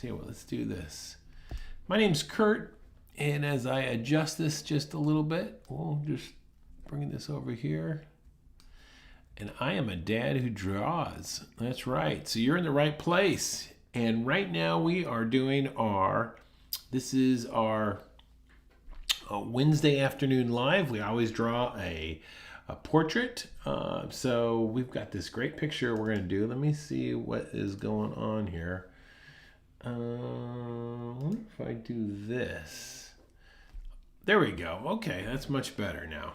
Okay, well, let's do this. My name's Kurt, and as I adjust this just a little bit, we'll just bring this over here. And I am a dad who draws. That's right. So you're in the right place. And right now we are doing this is our Wednesday afternoon live. We always draw a portrait. So we've got this great picture we're going to do. Let me see what is going on here. I wonder if I do this. There we go. Okay, that's much better now.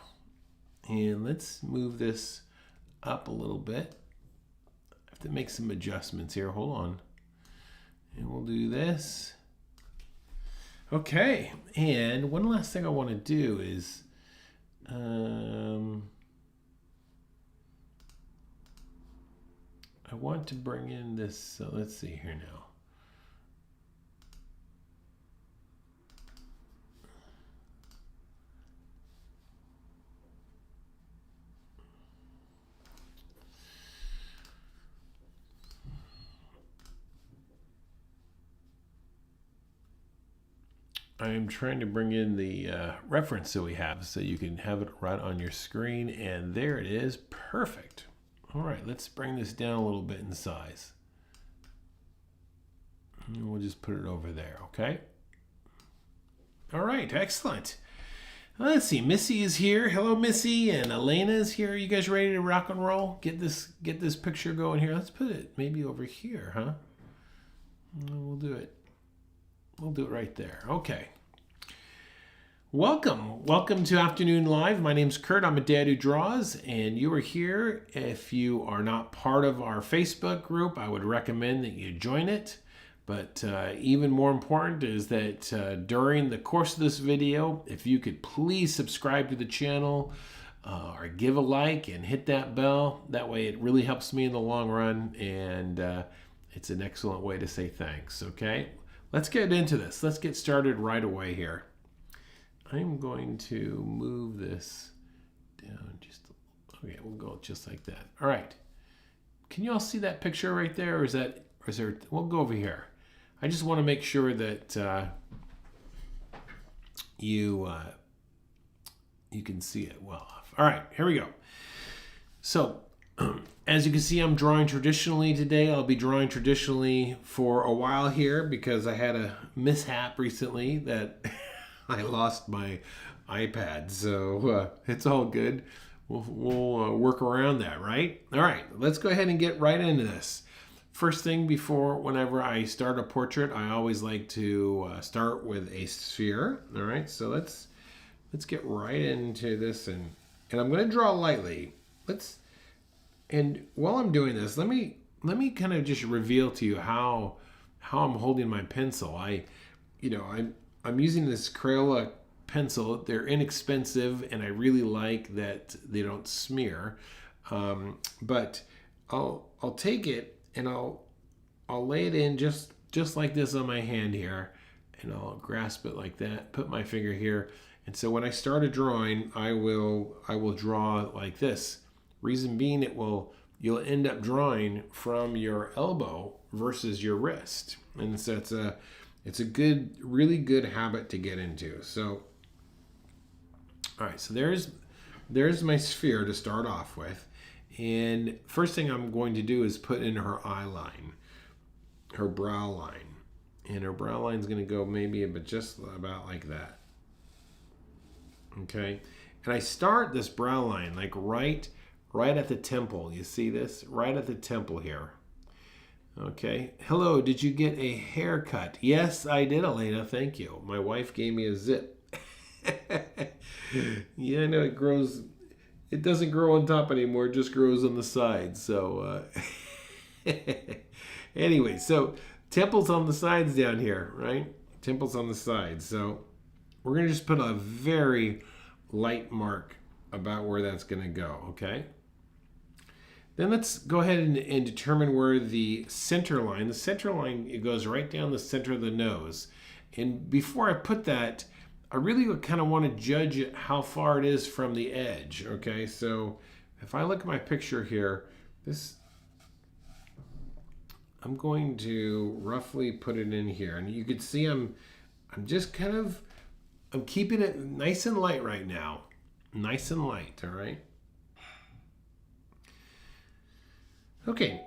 And let's move this up a little bit. I have to make some adjustments here. Hold on. And we'll do this. Okay, and one last thing I want to do is I want to bring in this, so let's see here now. I am trying to bring in the reference that we have so you can have it right on your screen, and there it is. Perfect. All right, let's bring this down a little bit in size. And we'll just put it over there, okay? All right, excellent. Let's see, Missy is here. Hello, Missy, and Elena is here. Are you guys ready to rock and roll? Get this picture going here. Let's put it maybe over here, huh? We'll do it. We'll do it right there. Okay. Welcome to Afternoon Live. My name's Kurt. I'm a dad who draws, and you are here. If you are not part of our Facebook group, I would recommend that you join it. But even more important is that during the course of this video, if you could please subscribe to the channel or give a like and hit that bell. That way it really helps me in the long run, and it's an excellent way to say thanks, okay? Let's get into this. Let's get started right away here. I'm going to move this down just a little. Okay, we'll go just like that. All right. Can you all see that picture right there, or is there, we'll go over here. I just want to make sure that you can see it well off. All right, here we go. So, as you can see, I'm drawing traditionally today. I'll be drawing traditionally for a while here because I had a mishap recently that I lost my iPad. So it's all good. We'll work around that, right? All right, let's go ahead and get right into this. First thing whenever I start a portrait, I always like to start with a sphere. All right, so let's get right into this, and I'm going to draw lightly. And while I'm doing this, let me kind of just reveal to you how I'm holding my pencil. I'm using this Crayola pencil. They're inexpensive, and I really like that they don't smear. But I'll take it and I'll lay it in just like this on my hand here, and I'll grasp it like that. Put my finger here, and so when I start a drawing, I will draw like this. Reason being, you'll end up drawing from your elbow versus your wrist, and so it's a really good habit to get into. So, all right, so there's my sphere to start off with, and first thing I'm going to do is put in her eye line, her brow line, and her brow line is going to go maybe just about like that. Okay, and I start this brow line like right at the temple. You see this? Right at the temple here. Okay. Hello, did you get a haircut? Yes, I did, Elena. Thank you. My wife gave me a zip. Yeah, I know it grows. It doesn't grow on top anymore. It just grows on the sides. So, anyway, so temple's on the sides down here, right? Temple's on the sides. So we're going to just put a very light mark about where that's going to go, okay? Then let's go ahead and determine where the center line, it goes right down the center of the nose. And before I put that, I really kind of want to judge how far it is from the edge, okay? So if I look at my picture here, this I'm going to roughly put it in here. And you can see I'm just kind of, I'm keeping it nice and light right now. Nice and light, all right? Okay.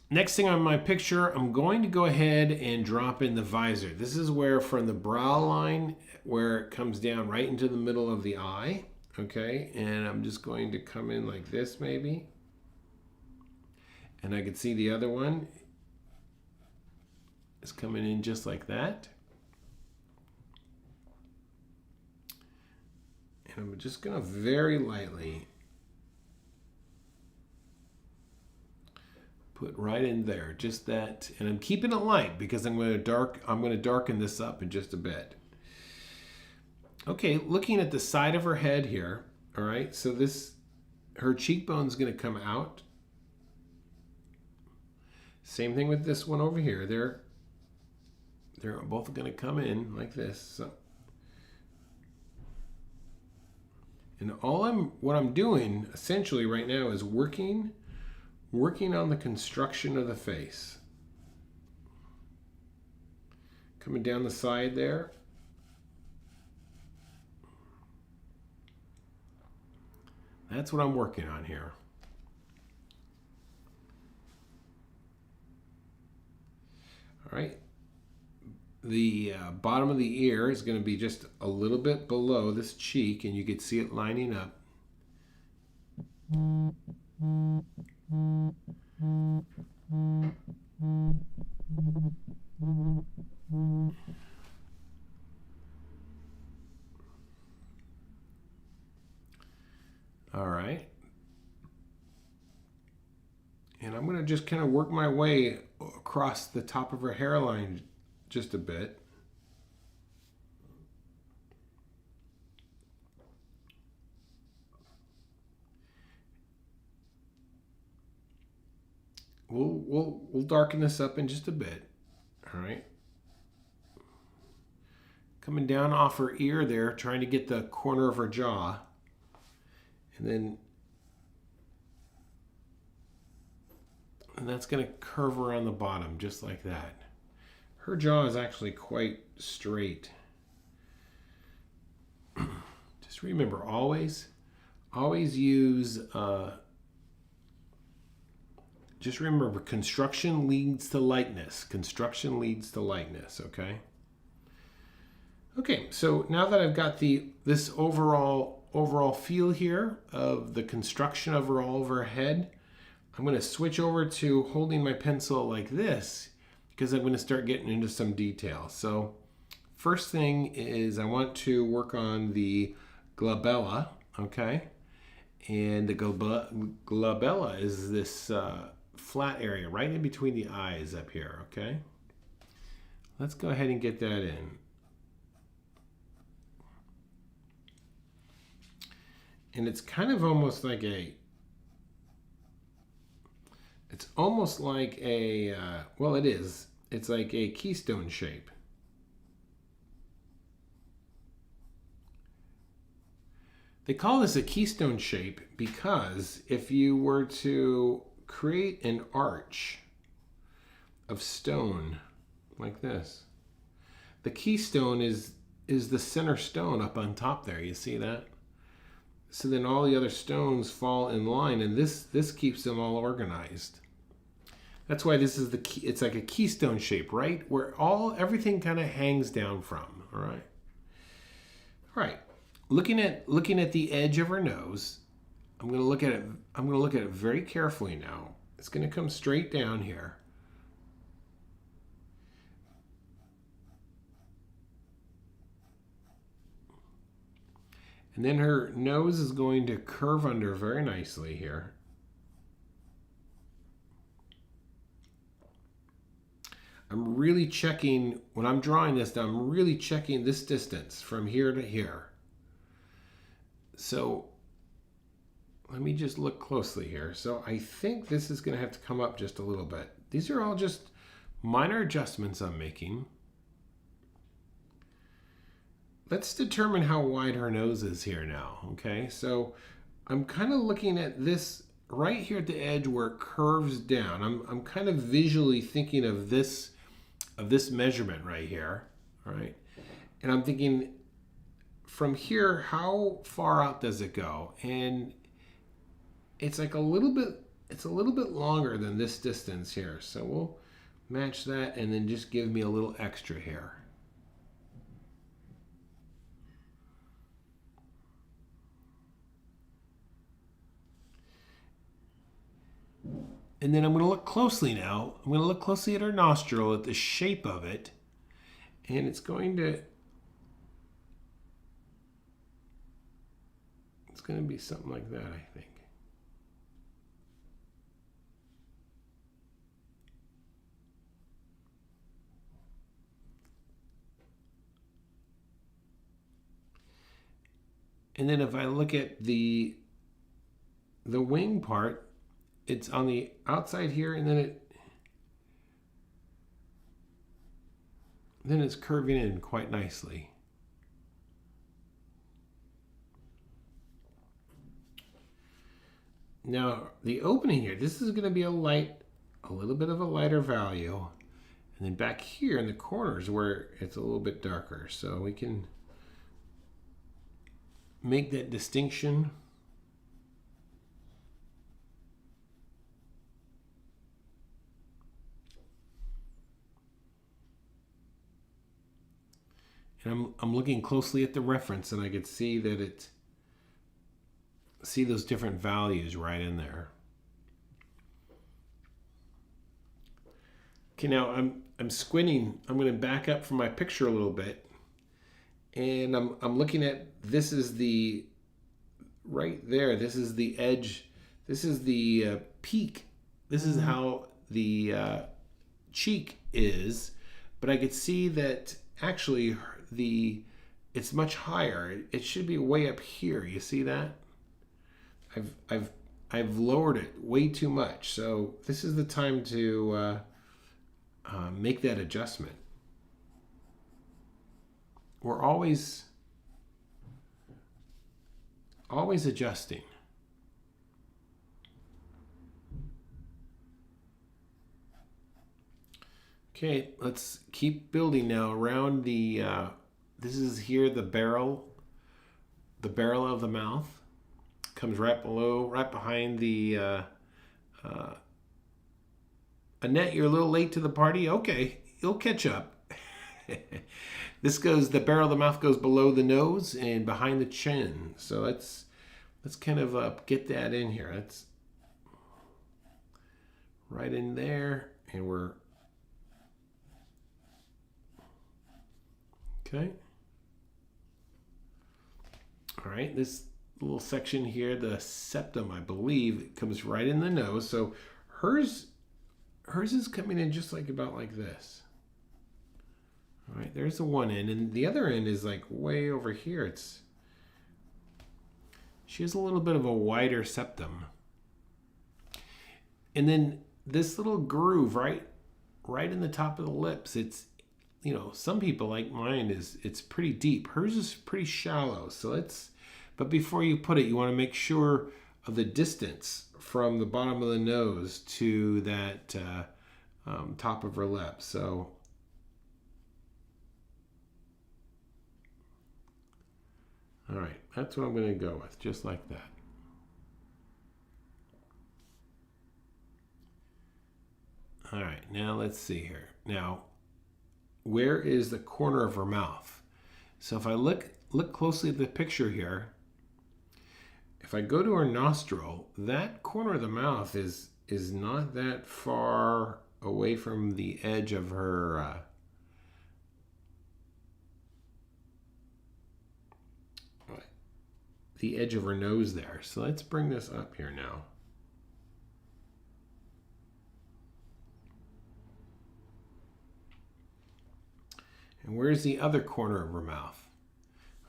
Next thing on my picture, I'm going to go ahead and drop in the visor. This is where from the brow line, where it comes down right into the middle of the eye, okay? And I'm just going to come in like this maybe. And I can see the other one is coming in just like that. And I'm just gonna very lightly put right in there, just that, and I'm keeping it light because I'm going to darken this up in just a bit. Okay, looking at the side of her head here, all right, so her cheekbone's going to come out. Same thing with this one over here. They're both going to come in like this. So, and what I'm doing essentially right now is working on the construction of the face. Coming down the side there. That's what I'm working on here. All right. The bottom of the ear is going to be just a little bit below this cheek, and you can see it lining up. All right. And I'm going to just kind of work my way across the top of her hairline just a bit. We'll darken this up in just a bit. All right. Coming down off her ear there, trying to get the corner of her jaw. And that's going to curve around the bottom just like that. Her jaw is actually quite straight. Just remember, always use, just remember, construction leads to lightness. Construction leads to lightness, okay? Okay, so now that I've got this overall feel here of the construction overall of her head, I'm going to switch over to holding my pencil like this because I'm going to start getting into some detail. So first thing is I want to work on the glabella, okay? And the glabella is this flat area right in between the eyes up here, okay? Let's go ahead and get that in. And it's kind of almost like well, it is. It's like a keystone shape. They call this a keystone shape because if you were to create an arch of stone like this, the keystone is the center stone up on top there. You see that? So then all the other stones fall in line, and this keeps them all organized. That's why this is it's like a keystone shape, right? Where everything kind of hangs down from, all right? All right. Looking at the edge of her nose, I'm going to look at it very carefully now. It's going to come straight down here. And then her nose is going to curve under very nicely here. I'm really checking, when I'm drawing this down, I'm really checking this distance from here to here. So let me just look closely here. So I think this is going to have to come up just a little bit. These are all just minor adjustments I'm making. Let's determine how wide her nose is here now, okay? So I'm kind of looking at this right here at the edge where it curves down. I'm kind of visually thinking of this measurement right here, all right? And I'm thinking from here, how far out does it go? And it's like it's a little bit longer than this distance here. So we'll match that and then just give me a little extra here. And then I'm going to look closely now. I'm going to look closely at her nostril, at the shape of it. And it's going to be something like that, I think. And then if I look at the wing part, it's on the outside here, and then it's curving in quite nicely. Now the opening here, this is going to be a little bit of a lighter value, and then back here in the corners where it's a little bit darker, so we can make that distinction. And I'm looking closely at the reference, and I could see that see those different values right in there. Okay, now I'm squinting. I'm going to back up from my picture a little bit, and I'm looking at, this is the right there. This is the edge. This is the peak. This is how the cheek is, but I could see that actually it's much higher. It should be way up here. You see that? I've lowered it way too much. So this is the time to make that adjustment. We're always adjusting. Okay, let's keep building now around the, this is here the barrel of the mouth. Comes right below, right behind the, Annette, you're a little late to the party. Okay, you'll catch up. The barrel of the mouth goes below the nose and behind the chin. So let's kind of get that in here. That's right in there, and we're okay. All right, this little section here, the septum, I believe, comes right in the nose. So hers is coming in just like about like this. All right, there's the one end, and the other end is like way over here. She has a little bit of a wider septum. And then this little groove right in the top of the lips, it's, you know, some people like mine it's pretty deep. Hers is pretty shallow. So but before you put it, you want to make sure of the distance from the bottom of the nose to that top of her lip. So all right, that's what I'm going to go with, just like that. All right, now let's see here. Now, where is the corner of her mouth? So if I look closely at the picture here, if I go to her nostril, that corner of the mouth is not that far away from the edge of her the edge of her nose there. So let's bring this up here now. And where's the other corner of her mouth?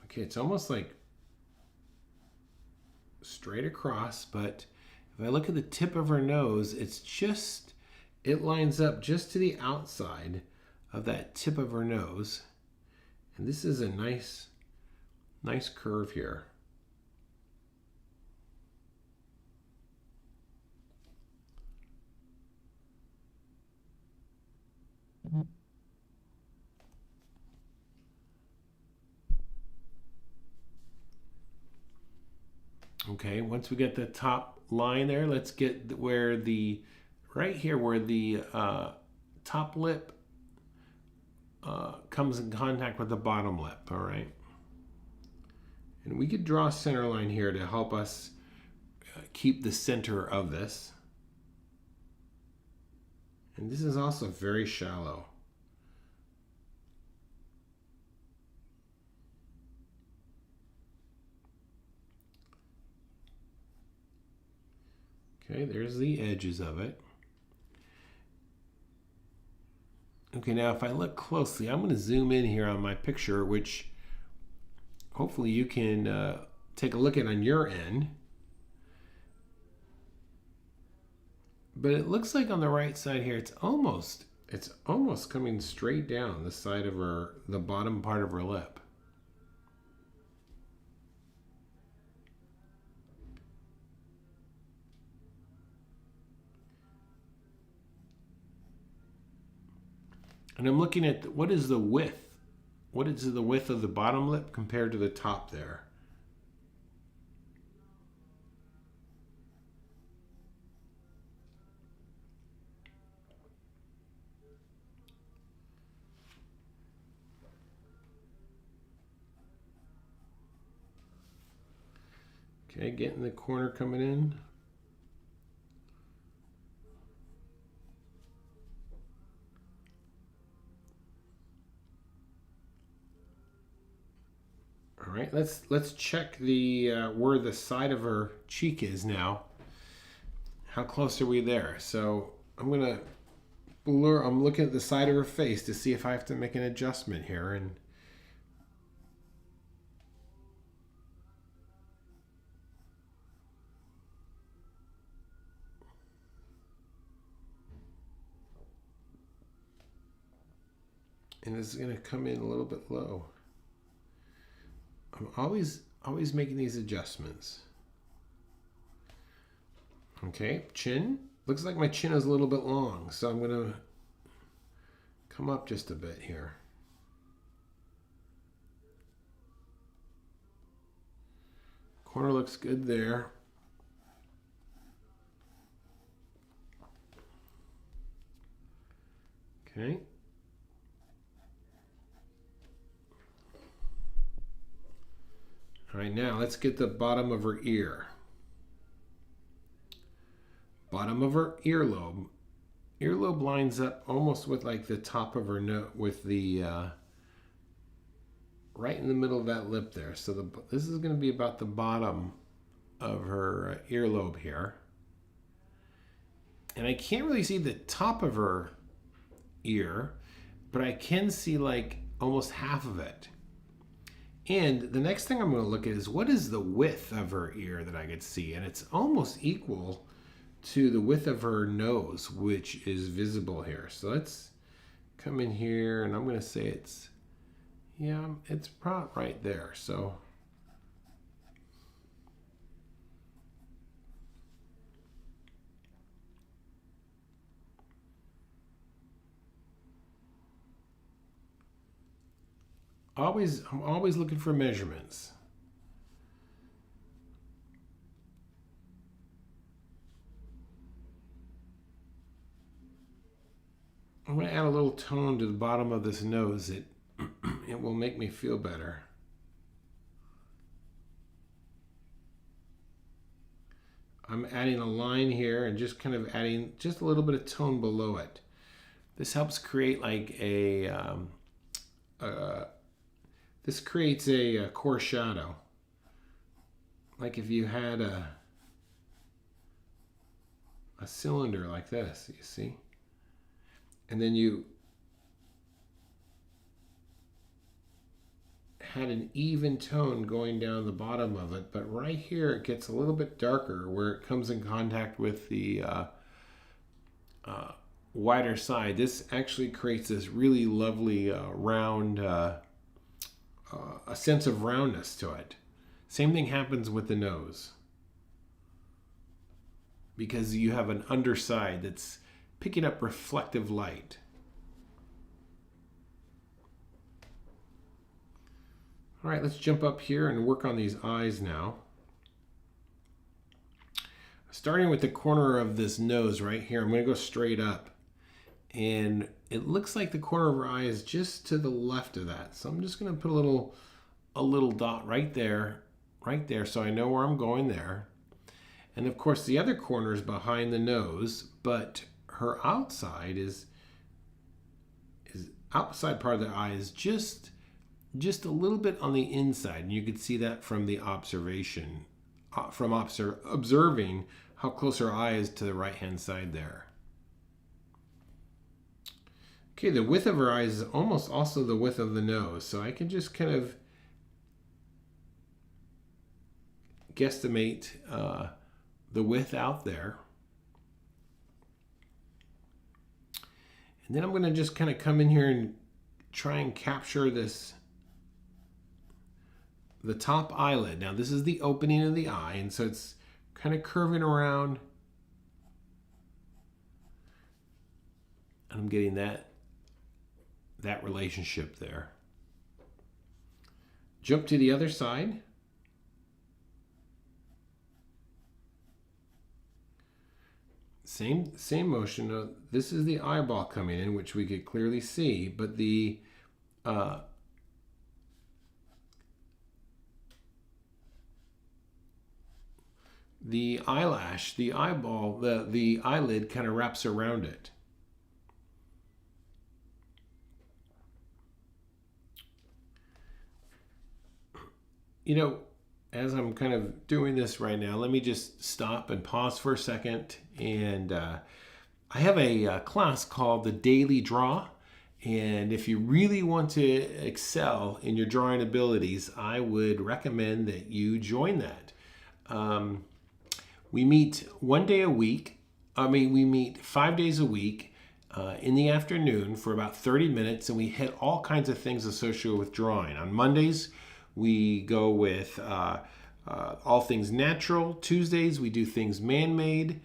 Okay, it's almost like straight across, but if I look at the tip of her nose, it lines up just to the outside of that tip of her nose. And this is a nice curve here. Okay, once we get the top line there, let's get where the, right here where the top lip comes in contact with the bottom lip, all right? And we could draw a center line here to help us keep the center of this. And this is also very shallow. Okay, there's the edges of it. Okay, now if I look closely, I'm going to zoom in here on my picture, which hopefully you can take a look at on your end. But it looks like on the right side here, it's almost coming straight down the side of the bottom part of her lip. And I'm looking at what is the width? What is the width of the bottom lip compared to the top there? Okay, getting the corner coming in. All right, let's check the where the side of her cheek is now. How close are we there? So I'm gonna blur. I'm looking at the side of her face to see if I have to make an adjustment here, and this is gonna come in a little bit low. I'm always making these adjustments. Okay, chin. Looks like my chin is a little bit long, so I'm gonna come up just a bit here. Corner looks good there. Okay. All right, now let's get the bottom of her ear. Bottom of her earlobe. Earlobe lines up almost with like the top of her nose, with the right in the middle of that lip there. So this is going to be about the bottom of her earlobe here. And I can't really see the top of her ear, but I can see like almost half of it. And the next thing I'm going to look at is what is the width of her ear that I could see. And it's almost equal to the width of her nose, which is visible here. So let's come in here, and I'm going to say it's probably right there. So I'm always looking for measurements. I'm going to add a little tone to the bottom of this nose. It will make me feel better. I'm adding a line here and just kind of adding just a little bit of tone below it. This helps create like this creates a core shadow. Like if you had a cylinder like this, you see? And then you had an even tone going down the bottom of it, but right here it gets a little bit darker where it comes in contact with the wider side. This actually creates this really lovely round, a sense of roundness to it. Same thing happens with the nose, because you have an underside that's picking up reflective light. All right, let's jump up here and work on these eyes now. starting with the corner of this nose right here, I'm going to go straight up. And it looks like the corner of her eye is just to the left of that. So I'm just going to put a little dot right there, so I know where I'm going there. And of course the other corner is behind the nose, but her outside outside part of the eye is just a little bit on the inside. And you can see that from the observation, observing how close her eye is to the right hand side there. Okay, the width of her eyes is almost also the width of the nose, so I can just kind of guesstimate the width out there. And then I'm going to just kind of come in here and try and capture the top eyelid. Now this is the opening of the eye, and so it's kind of curving around. And I'm getting that relationship there. Jump to the other side. Same motion. This is the eyeball coming in, which we could clearly see, but the eyelash, the eyeball, the eyelid kind of wraps around it. You know, as I'm kind of doing this right now, let me just stop and pause for a second. And I have a class called the Daily Draw. And if you really want to excel in your drawing abilities, I would recommend that you join that. We meet one day a week. We meet 5 days a week in the afternoon for about 30 minutes, and we hit all kinds of things associated with drawing. On Mondays, we go with all things natural. Tuesdays, we do things man-made.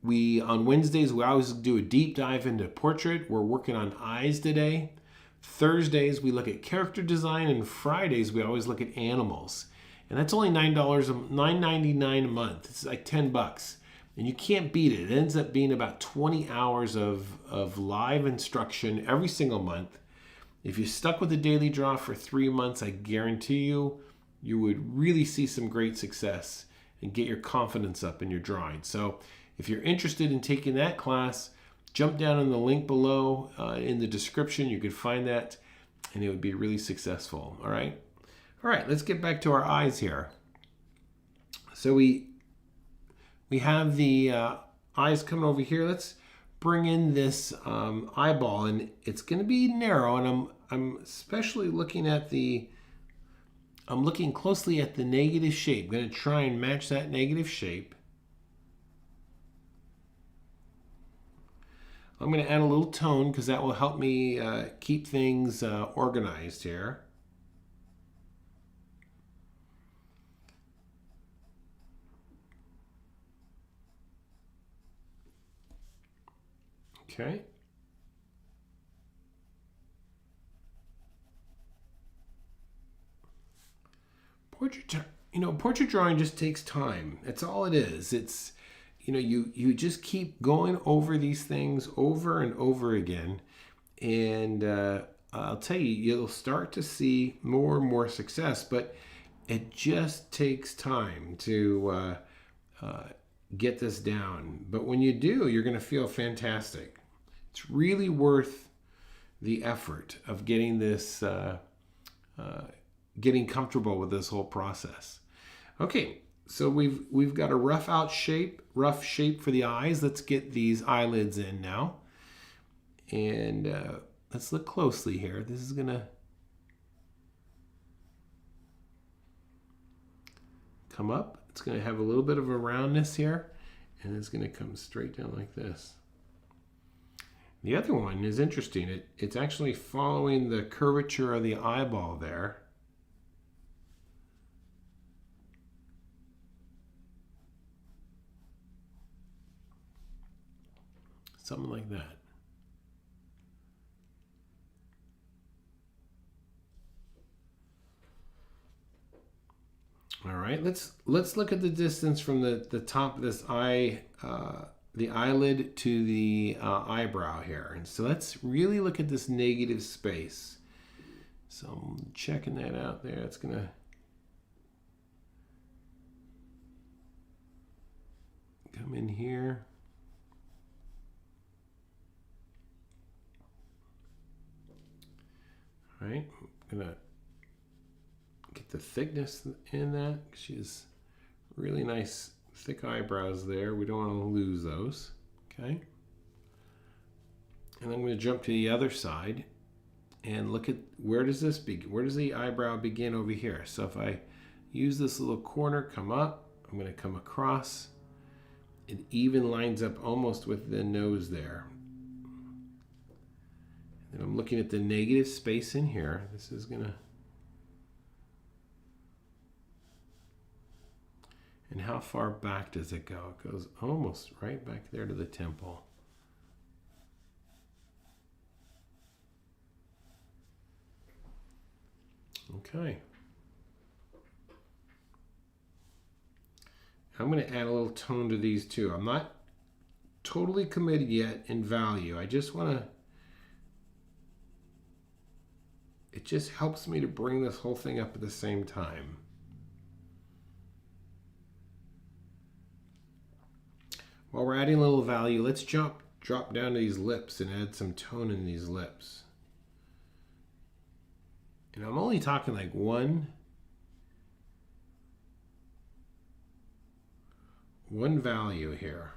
On Wednesdays, we always do a deep dive into portrait. We're working on eyes today. Thursdays, we look at character design, and Fridays, we always look at animals. And that's only $9.99 a month. It's like $10. And you can't beat it. It ends up being about 20 hours of live instruction every single month. If you stuck with the Daily Draw for 3 months, I guarantee you would really see some great success and get your confidence up in your drawing. So if you're interested in taking that class, jump down on the link below in the description. You could find that, and it would be really successful. All right, let's get back to our eyes here. So we have the eyes coming over here. Let's bring in this eyeball, and it's going to be narrow, and I'm especially looking at I'm looking closely at the negative shape. I'm going to try and match that negative shape. I'm going to add a little tone because that will help me keep things organized here. Okay. Portrait drawing just takes time. That's all it is. It's, you just keep going over these things over and over again. And I'll tell you, you'll start to see more and more success, but it just takes time to get this down. But when you do, you're going to feel fantastic. It's really worth the effort of getting this, getting comfortable with this whole process. Okay, so we've got a rough shape for the eyes. Let's get these eyelids in now, and let's look closely here. This is gonna come up. It's gonna have a little bit of a roundness here, and it's gonna come straight down like this. The other one is interesting. It's actually following the curvature of the eyeball there. Something like that. All right, let's look at the distance from the top of this eye, the eyelid to the eyebrow here. And so let's really look at this negative space. So I'm checking that out there. It's gonna come in here. All right, I'm gonna get the thickness in that. She has really nice thick eyebrows there. We don't want to lose those. Okay. And I'm going to jump to the other side and look at where does this begin? Where does the eyebrow begin over here? So if I use this little corner, come up, I'm going to come across. It even lines up almost with the nose there. And I'm looking at the negative space in here. This is going to... And how far back does it go? It goes almost right back there to the temple. Okay. I'm going to add a little tone to these too. I'm not totally committed yet in value. I just want to... It just helps me to bring this whole thing up at the same time. While we're adding a little value, let's drop down to these lips and add some tone in these lips. And I'm only talking like one value here.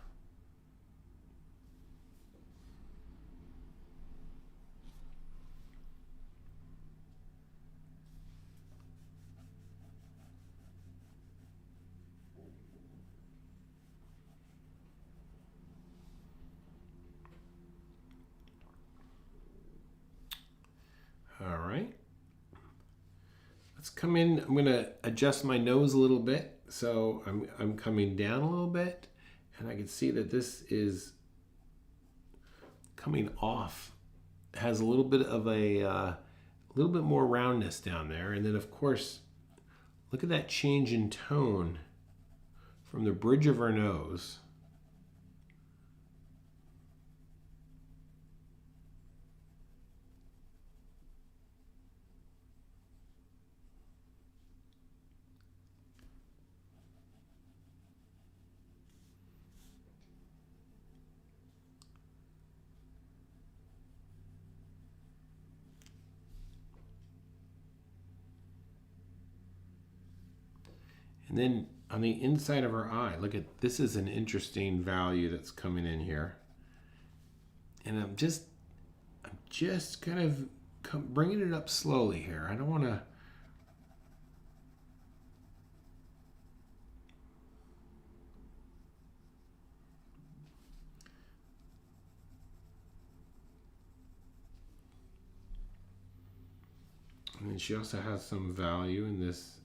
All right. Let's come in. I'm going to adjust my nose a little bit. So I'm coming down a little bit, and I can see that this is coming off. It has a little bit of a little bit more roundness down there. And then of course, look at that change in tone from the bridge of our nose and then on the inside of our eye, look at this is an interesting value that's coming in here. And I'm just kind of bringing it up slowly here. I don't want to... And then she also has some value in this,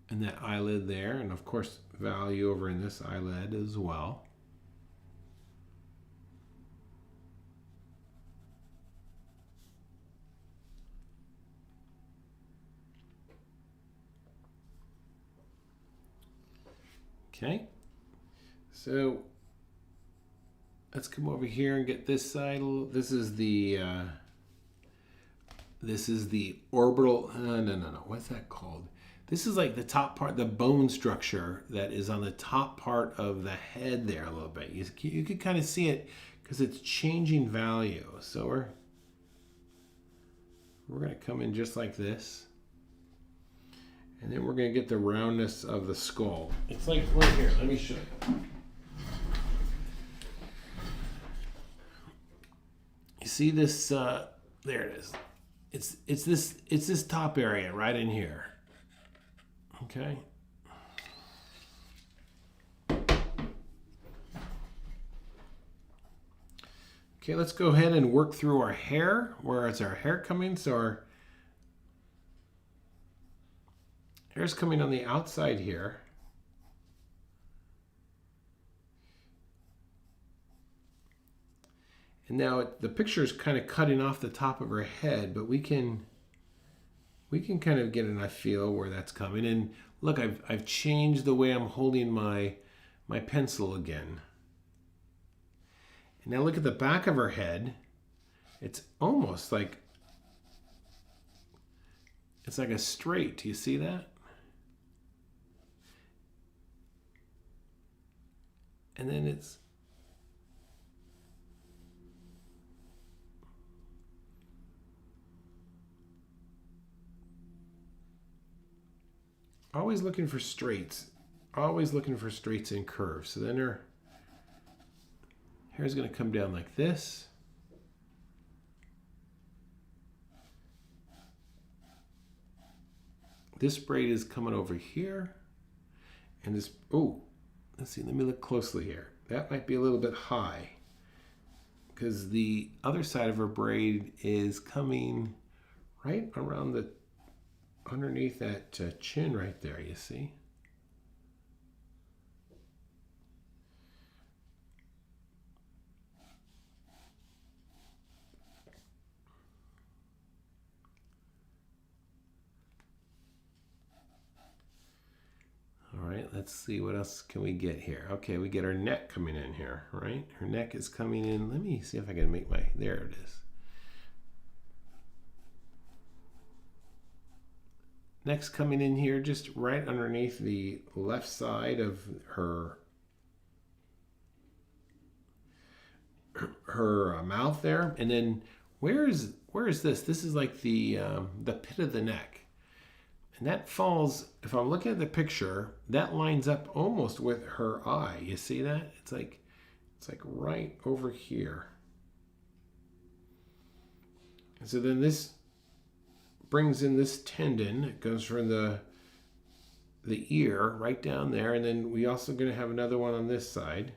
in that eyelid there, and of course value over in this eyelid as well. Okay, so let's come over here and get this side. This is the orbital. No. What's that called? This is like the top part, the bone structure that is on the top part of the head there a little bit. You can kind of see it because it's changing value. So we're going to come in just like this. And then we're going to get the roundness of the skull. It's like right here. Let me show you. You see this? There it is. It's this top area right in here. Okay. Okay, let's go ahead and work through our hair. Where is our hair coming? So our hair's coming on the outside here. And now the picture is kind of cutting off the top of her head, but we can we can kind of get an feel where that's coming. And look, I've changed the way I'm holding my pencil again. And now look at the back of her head. It's almost like it's like a straight. Do you see that? And then it's always looking for straights. Always looking for straights and curves. So then her hair's going to come down like this. This braid is coming over here. And this, oh, let's see, let me look closely here. That might be a little bit high because the other side of her braid is coming right around the, underneath that chin right there, you see? All right, let's see what else can we get here. Okay, we get our neck coming in here, right? Her neck is coming in. Let me see if I can make my, there it is. Neck's coming in here just right underneath the left side of her mouth there. And then where is this? This is like the pit of the neck. And that falls, if I'm looking at the picture, that lines up almost with her eye. You see that? It's like right over here. And so then this brings in this tendon. It goes from the ear right down there. And then we also going to have another one on this side.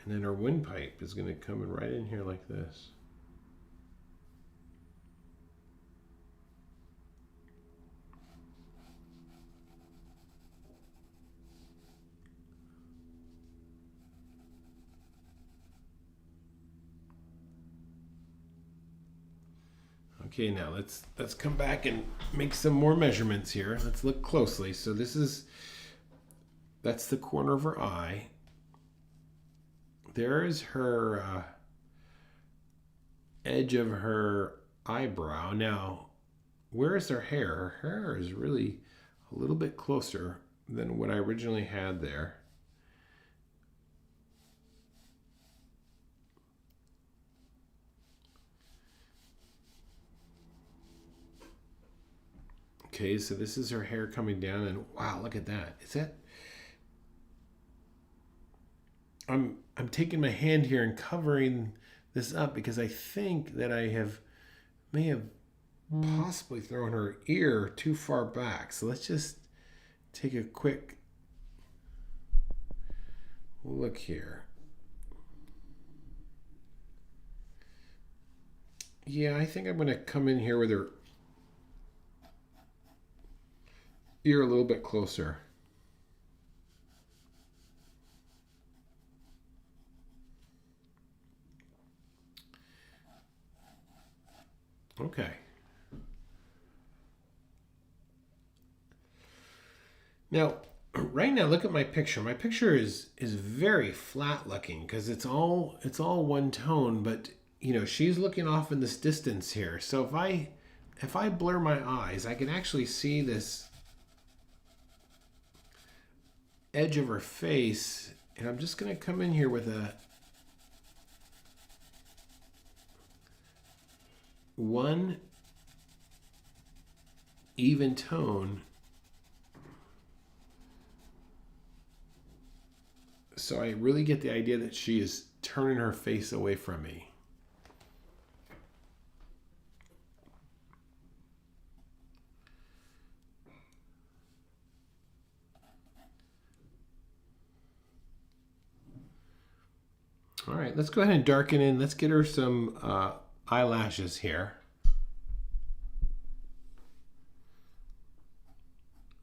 And then her windpipe is going to come in right in here like this. Okay, now let's come back and make some more measurements here. Let's look closely. So that's the corner of her eye. There is her edge of her eyebrow. Now, where is her hair? Her hair is really a little bit closer than what I originally had there. Okay, so this is her hair coming down, and wow, look at that. Is that... I'm taking my hand here and covering this up because I think that I may have possibly thrown her ear too far back. So let's just take a quick look here. Yeah, I think I'm going to come in here with her ear a little bit closer. Okay. Now, right now, look at my picture. My picture is very flat looking because it's all one tone, but you know, she's looking off in this distance here. So if I blur my eyes, I can actually see this edge of her face, and I'm just going to come in here with a one even tone, so I really get the idea that she is turning her face away from me. All right, let's go ahead and darken in. Let's get her some eyelashes here.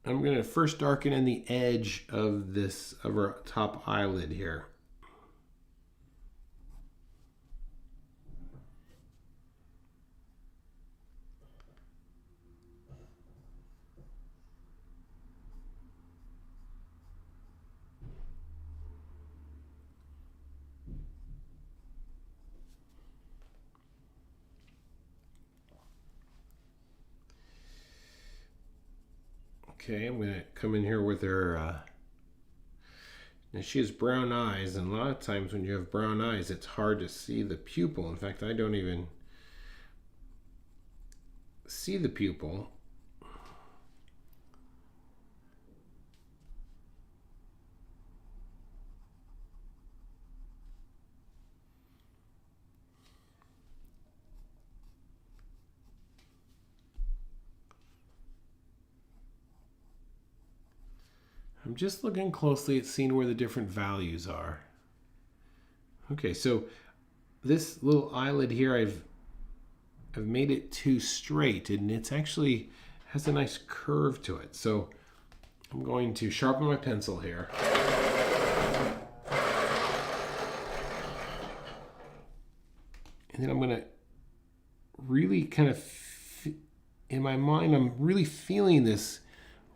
I'm going to first darken in the edge of her top eyelid here. Okay, I'm going to come in here with her. Now she has brown eyes, and a lot of times when you have brown eyes, it's hard to see the pupil. In fact, I don't even see the pupil. I'm just looking closely at seeing where the different values are. Okay, so this little eyelid here, I've made it too straight, and it's actually has a nice curve to it. So I'm going to sharpen my pencil here. And then I'm going to really kind of, in my mind, I'm really feeling this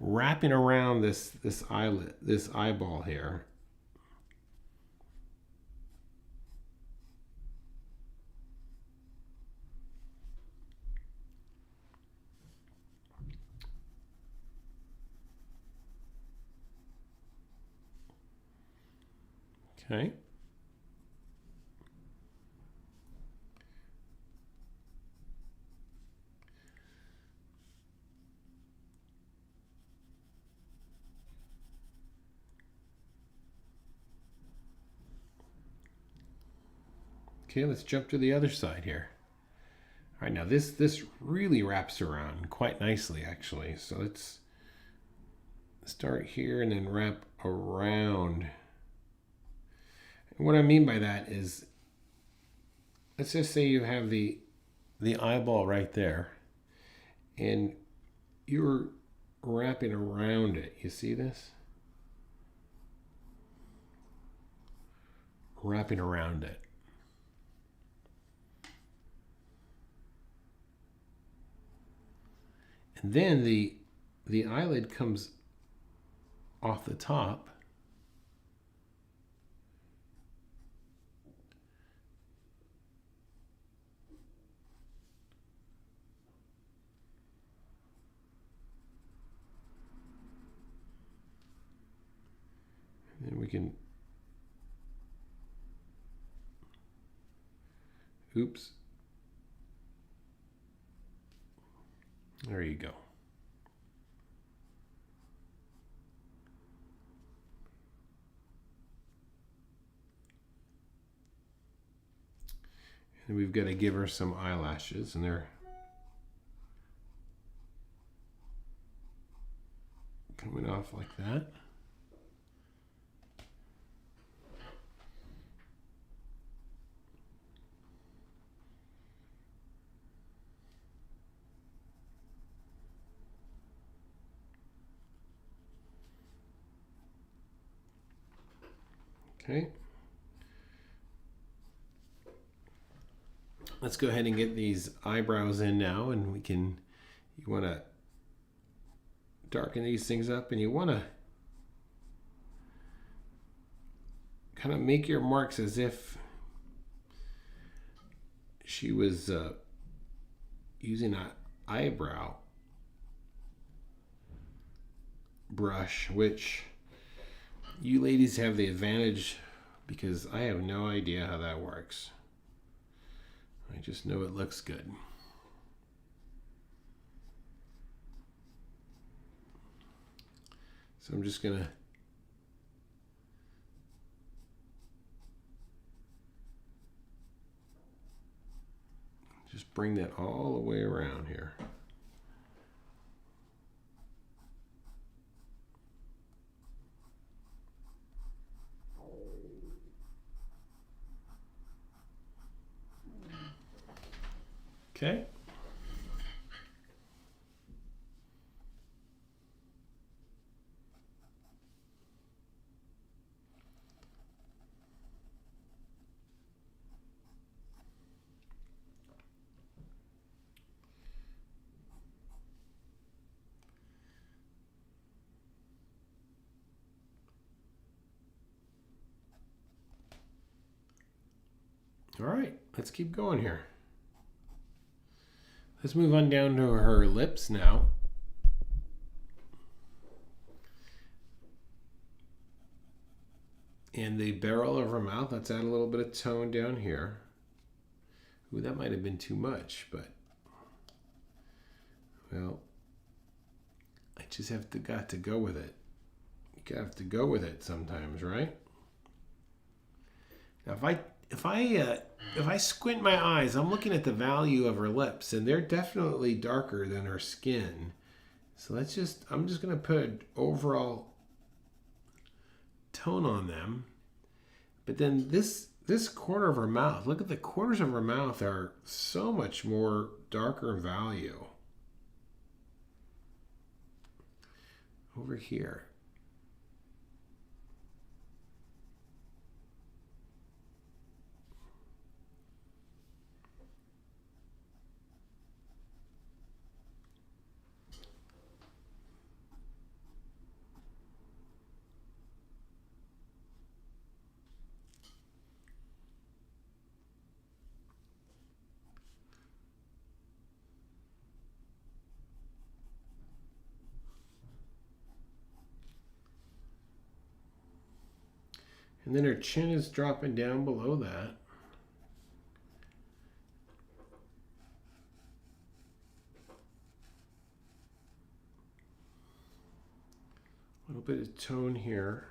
wrapping around this eyelid, this eyeball here. Okay. Okay, let's jump to the other side here. All right, now this really wraps around quite nicely, actually. So let's start here and then wrap around. And what I mean by that is, let's just say you have the eyeball right there, and you're wrapping around it. You see this? Wrapping around it. And then the eyelid comes off the top. And then we can, oops. There you go. And we've got to give her some eyelashes, and they're coming off like that. Okay. Let's go ahead and get these eyebrows in now, and we can, you want to darken these things up, and you want to kind of make your marks as if she was using an eyebrow brush, which you ladies have the advantage because I have no idea how that works. I just know it looks good. So I'm just gonna just bring that all the way around here. Okay. All right, let's keep going here. Let's move on down to her lips now. And the barrel of her mouth, let's add a little bit of tone down here. Ooh, that might have been too much, but well, I just got to go with it. You have to go with it sometimes, right? Now, if I squint my eyes, I'm looking at the value of her lips, and they're definitely darker than her skin. So I'm just gonna put an overall tone on them. But then this corner of her mouth, look at the corners of her mouth are so much more darker in value. Over here. And then her chin is dropping down below that. A little bit of tone here.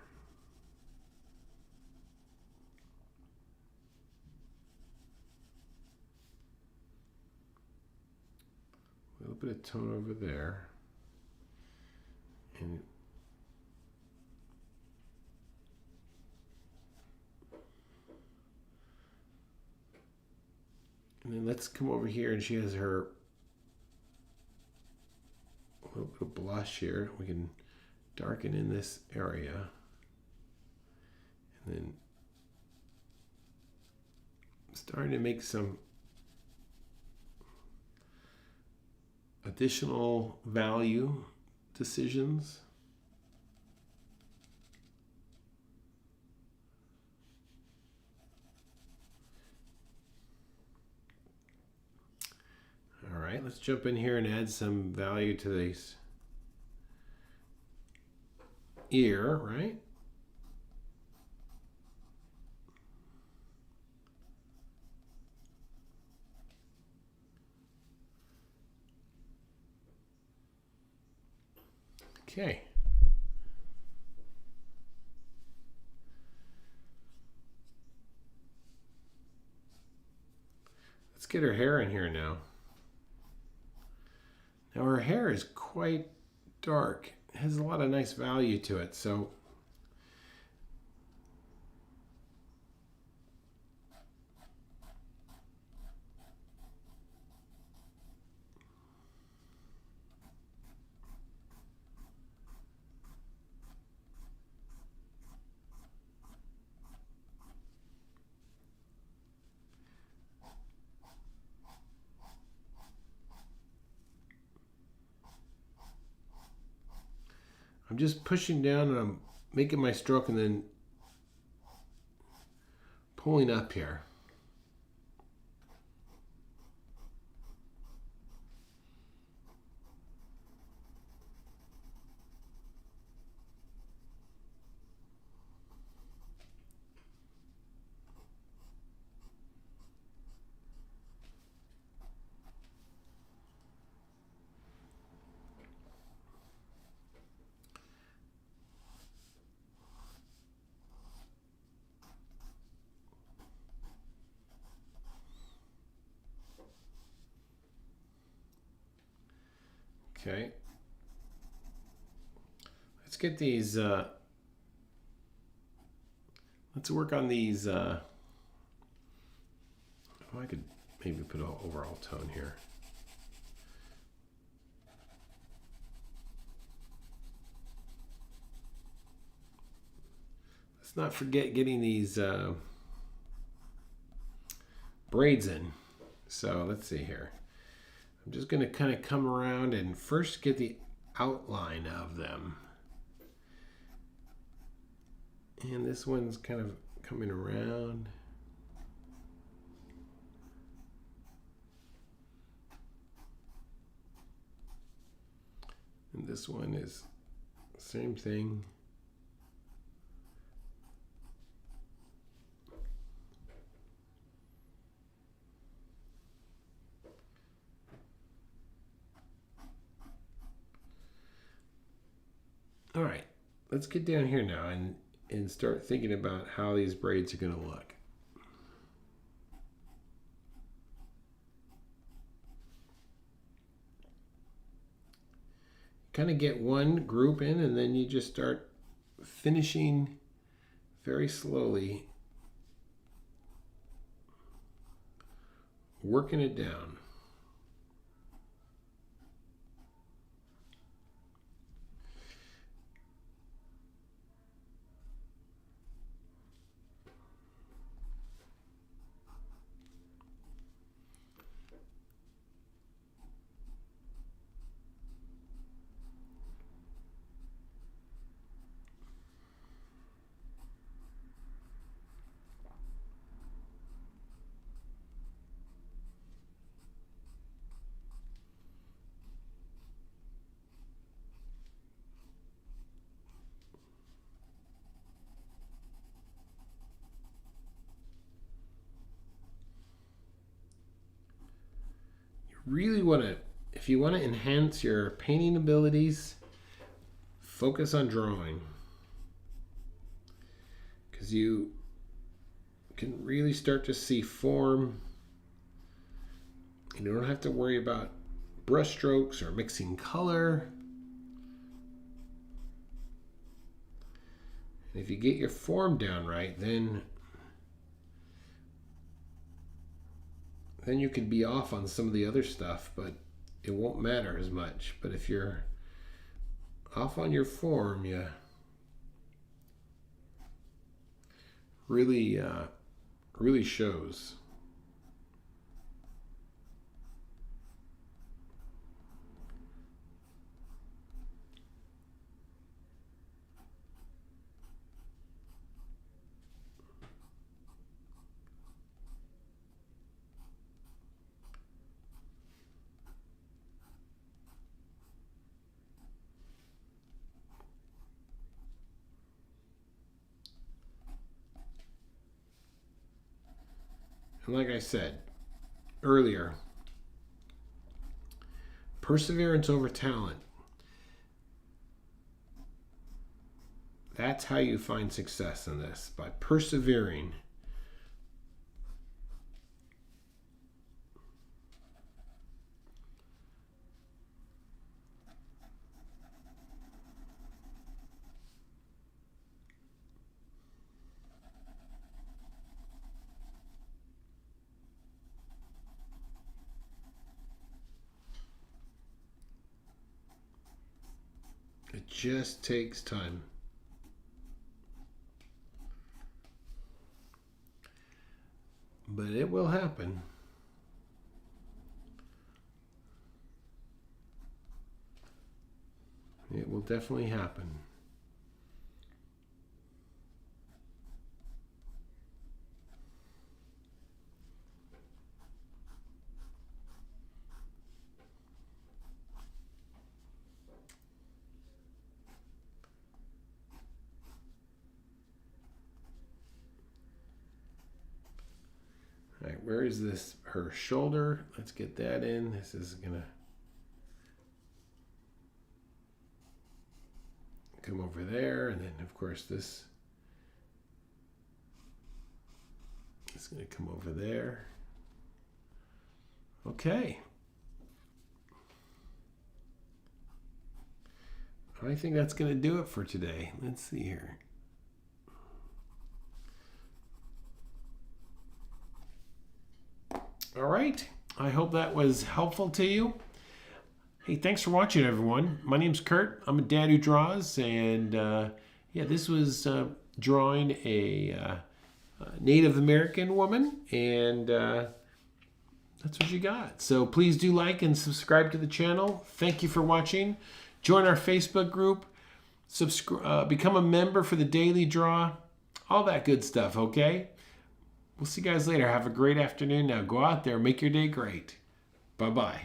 A little bit of tone over there. And then let's come over here, and she has her a little bit of blush here. We can darken in this area. And then starting to make some additional value decisions. All right, let's jump in here and add some value to this ear, right? Okay. Let's get her hair in here now. Now her hair is quite dark. It has a lot of nice value to it. So I'm just pushing down and I'm making my stroke and then pulling up here. Okay. Let's get these, let's work on these, I could maybe put an overall tone here. Let's not forget getting these braids in. So let's see here. I'm just going to kind of come around and first get the outline of them. And this one's kind of coming around. And this one is same thing. All right, let's get down here now and start thinking about how these braids are going to look. Kind of get one group in, and then you just start finishing very slowly, working it down. Really want to, if you want to enhance your painting abilities, focus on drawing, because you can really start to see form. You don't have to worry about brush strokes or mixing color. And if you get your form down right, then you can be off on some of the other stuff, but it won't matter as much. But if you're off on your form, you really shows. And like I said earlier, perseverance over talent. That's how you find success in this, by persevering. It just takes time. But it will happen. It will definitely happen. All right, where is this? Her shoulder. Let's get that in. This is gonna come over there, and then of course this is gonna come over there. Okay. I think that's gonna do it for today. Let's see here. All right, I hope that was helpful to you. Hey, thanks for watching, everyone. My name's Kurt. I'm a dad who draws, and yeah, this was drawing a Native American woman, and that's what you got. So please do like and subscribe to the channel. Thank you for watching. Join our Facebook group. Become a member for the daily draw. All that good stuff, okay? We'll see you guys later. Have a great afternoon. Now go out there, make your day great. Bye-bye.